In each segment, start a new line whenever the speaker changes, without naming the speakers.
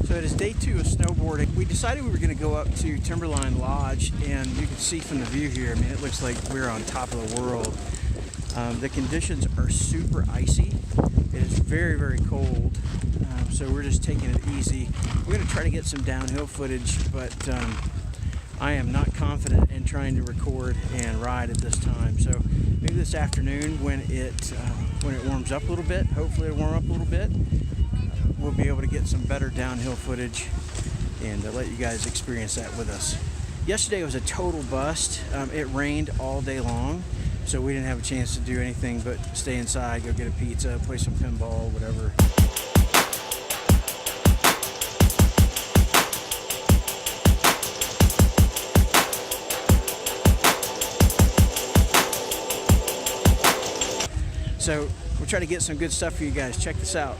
So it is day 2 of snowboarding. We decided we were going to go up to Timberline Lodge, and you can see from the view here, I mean, it looks like we're on top of the world. The conditions are super icy. It is very, very cold, so we're just taking it easy. We're going to try to get some downhill footage, but I am not confident in trying to record and ride at this time. So maybe this afternoon when it warms up a little bit, hopefully it'll warm up a little bit, we'll be able to get some better downhill footage and let you guys experience that with us. Yesterday was a total bust. It rained all day long, so we didn't have a chance to do anything but stay inside, go get a pizza, play some pinball, whatever. So we'll try to get some good stuff for you guys. Check this out.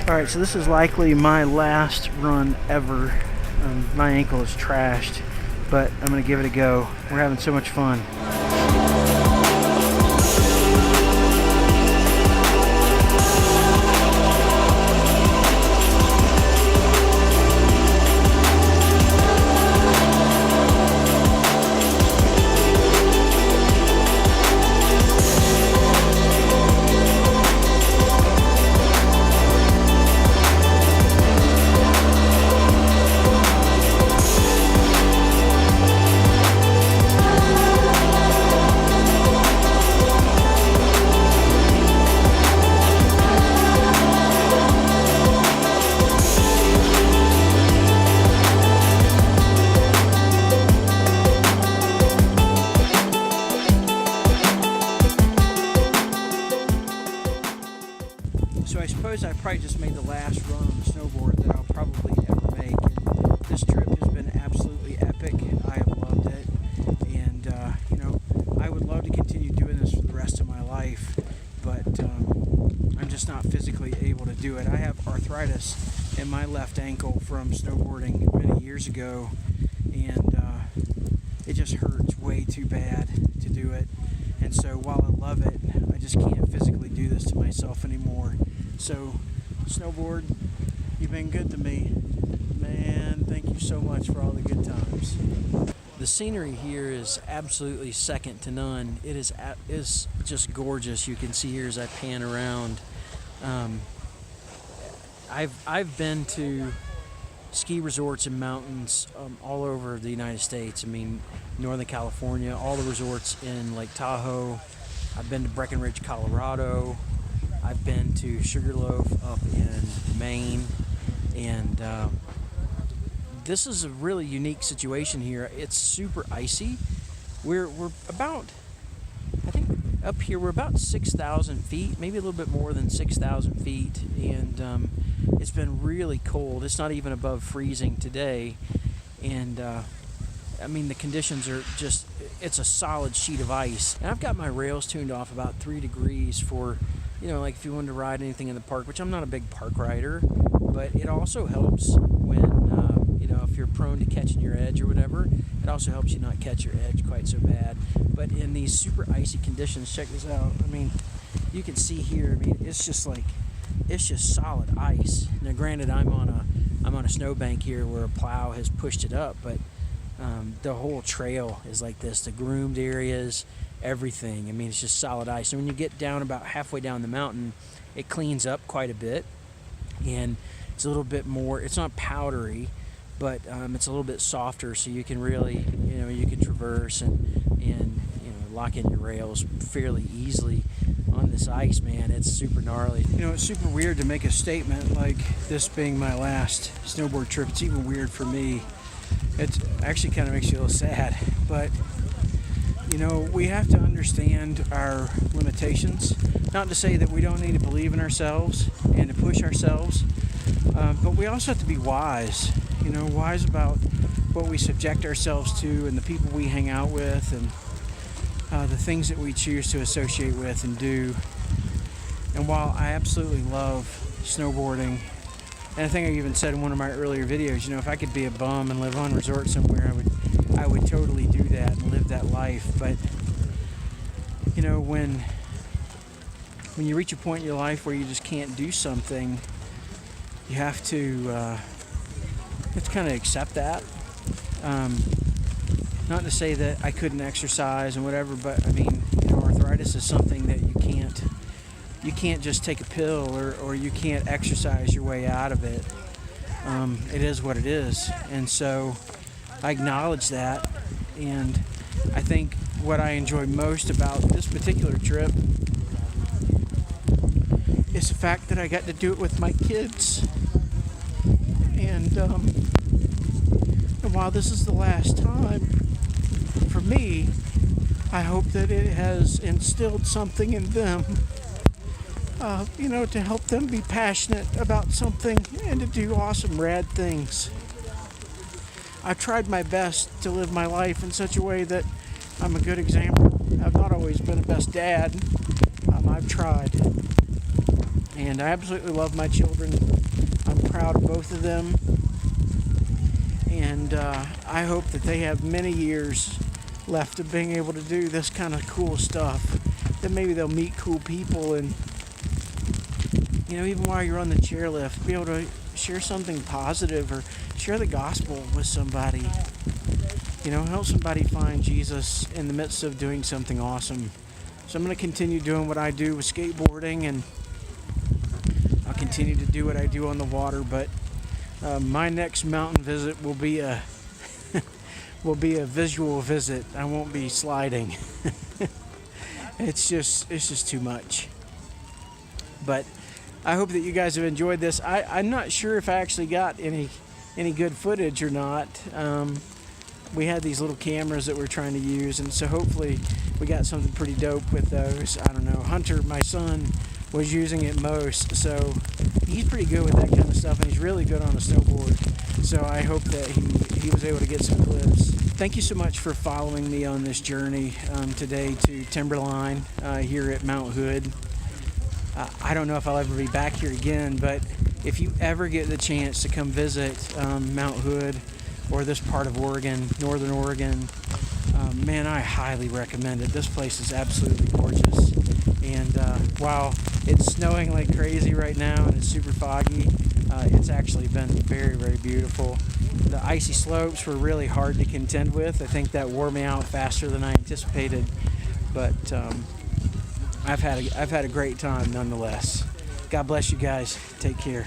Alright, so this is likely my last run ever. My ankle is trashed, but I'm going to give it a go. We're having so much fun. So I suppose I probably just made the last run on the snowboard that I'll probably ever make. And this trip has been absolutely epic. I have loved it, and you know, I would love to continue doing this for the rest of my life, but I'm just not physically able to do it. I have arthritis in my left ankle from snowboarding many years ago, and it just hurts way too bad to do it. And so while I love it, I just can't physically do this to myself anymore. So, snowboard, you've been good to me. Man, thank you so much for all the good times. The scenery here is absolutely second to none. It is just gorgeous. You can see here as I pan around. I've been to ski resorts and mountains all over the United States. I mean, Northern California, all the resorts in Lake Tahoe. I've been to Breckenridge, Colorado. I've been to Sugarloaf up in Maine. And this is a really unique situation here. It's super icy. We're about, I think up here we're about 6,000 feet, maybe a little bit more than 6,000 feet. And it's been really cold. It's not even above freezing today. And I mean, the conditions are just, it's a solid sheet of ice. And I've got my rails tuned off about 3 degrees for, you know, like if you wanted to ride anything in the park, which I'm not a big park rider, but it also helps when, you know, if you're prone to catching your edge or whatever, it also helps you not catch your edge quite so bad. But in these super icy conditions, check this out. I mean, you can see here, I mean, it's just like, it's just solid ice. Now granted, I'm on a snowbank here where a plow has pushed it up, but the whole trail is like this, the groomed areas, everything. I mean, it's just solid ice. And when you get down about halfway down the mountain, it cleans up quite a bit, and it's a little bit more, it's not powdery, but it's a little bit softer, so you can really, you know, you can traverse and you know, lock in your rails fairly easily on this ice, man. It's super gnarly. You know, it's super weird to make a statement like this being my last snowboard trip. It's even weird for me. It actually kind of makes you a little sad, but you know, we have to understand our limitations. Not to say that we don't need to believe in ourselves and to push ourselves, but we also have to be wise. You know, wise about what we subject ourselves to and the people we hang out with and the things that we choose to associate with and do. And while I absolutely love snowboarding, and I think I even said in one of my earlier videos, you know, if I could be a bum and live on a resort somewhere, I would totally do that and live that life. But you know, when you reach a point in your life where you just can't do something, you have to kind of accept that. Not to say that I couldn't exercise and whatever, but I mean, you know, arthritis is something that you can't just take a pill or you can't exercise your way out of it. It is what it is. And so I acknowledge that. And I think what I enjoy most about this particular trip is the fact that I got to do it with my kids. And while this is the last time for me, I hope that it has instilled something in them, you know, to help them be passionate about something and to do awesome, rad things. I've tried my best to live my life in such a way that I'm a good example. I've not always been the best dad. I've tried. And I absolutely love my children. I'm proud of both of them. And I hope that they have many years left of being able to do this kind of cool stuff. That maybe they'll meet cool people and, you know, even while you're on the chairlift, be able to share something positive or share the gospel with somebody. You know, help somebody find Jesus in the midst of doing something awesome. So I'm going to continue doing what I do with skateboarding, and I'll continue to do what I do on the water, but my next mountain visit will be a visual visit. I won't be sliding. It's just too much. But I hope that you guys have enjoyed this. I'm not sure if I actually got any good footage or not. We had these little cameras that we're trying to use, and so hopefully we got something pretty dope with those. I don't know. Hunter, my son, was using it most, so he's pretty good with that kind of stuff, and he's really good on a snowboard. So I hope that he was able to get some clips. Thank you so much for following me on this journey today to Timberline here at Mount Hood. I don't know if I'll ever be back here again, but if you ever get the chance to come visit Mount Hood or this part of Oregon, Northern Oregon, man, I highly recommend it. This place is absolutely gorgeous. And while it's snowing like crazy right now and it's super foggy, it's actually been very, very beautiful. The icy slopes were really hard to contend with. I think that wore me out faster than I anticipated, but I've had a great time nonetheless. God bless you guys. Take care.